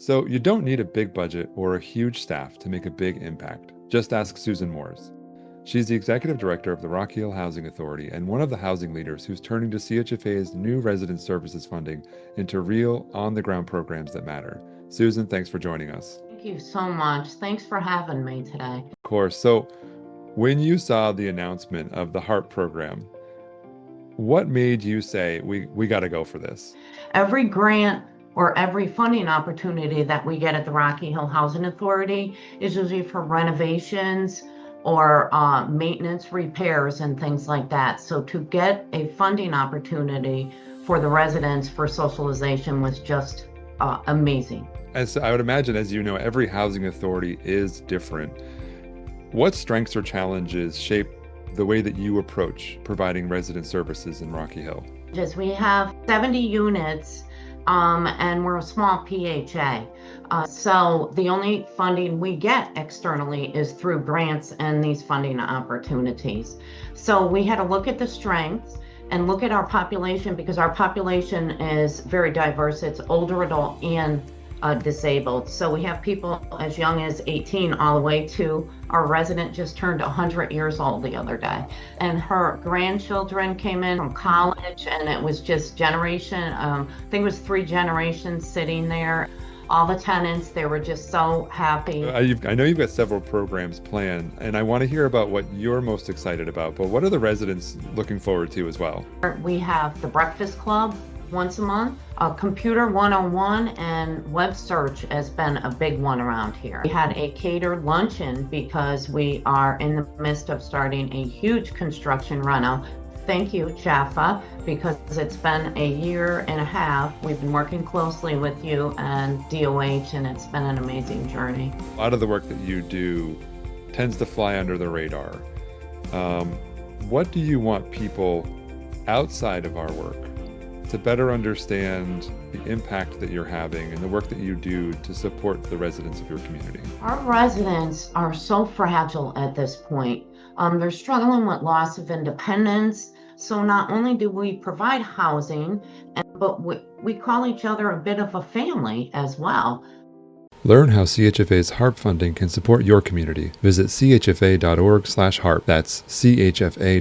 So you don't need a big budget or a huge staff to make a big impact. Just ask Susan Moores. She's the executive director of the Rocky Hill Housing Authority and one of the housing leaders who's turning to CHFA's new resident services funding into real, on-the-ground programs that matter. Susan, thanks for joining us. Thank you so much. Thanks for having me today. Of course. So when you saw the announcement of the HARP program, what made you say, we got to go for this? Every grant or every funding opportunity that we get at the Rocky Hill Housing Authority is usually for renovations or maintenance, repairs, and things like that. So to get a funding opportunity for the residents for socialization was just amazing. As I would imagine, as you know, every housing authority is different. What strengths or challenges shape the way that you approach providing resident services in Rocky Hill? We have 70 units and we're a small PHA. So the only funding we get externally is through grants and these funding opportunities. So we had to look at the strengths and look at our population, because our population is very diverse. It's older adult and disabled. So we have people as young as 18 all the way to our resident just turned 100 years old the other day. And her grandchildren came in from college, and it was just generation, I think it was 3 generations sitting there. All the tenants, they were just so happy. I know you've got several programs planned, and I want to hear about what you're most excited about, but what are the residents looking forward to as well? We have the breakfast club once a month, computer 101, and web search has been a big one around here. We had a catered luncheon because we are in the midst of starting a huge construction reno. Thank you, CHFA, because it's been a year and a half. We've been working closely with you and DOH, and it's been an amazing journey. A lot of the work that you do tends to fly under the radar. What do you want people outside of our work to better understand the impact that you're having and the work that you do to support the residents of your community? Our residents are so fragile at this point. They're struggling with loss of independence. So not only do we provide housing, but we call each other a bit of a family as well. Learn how CHFA's HARP funding can support your community. Visit chfa.org/HARP. That's chfa.org/HARP.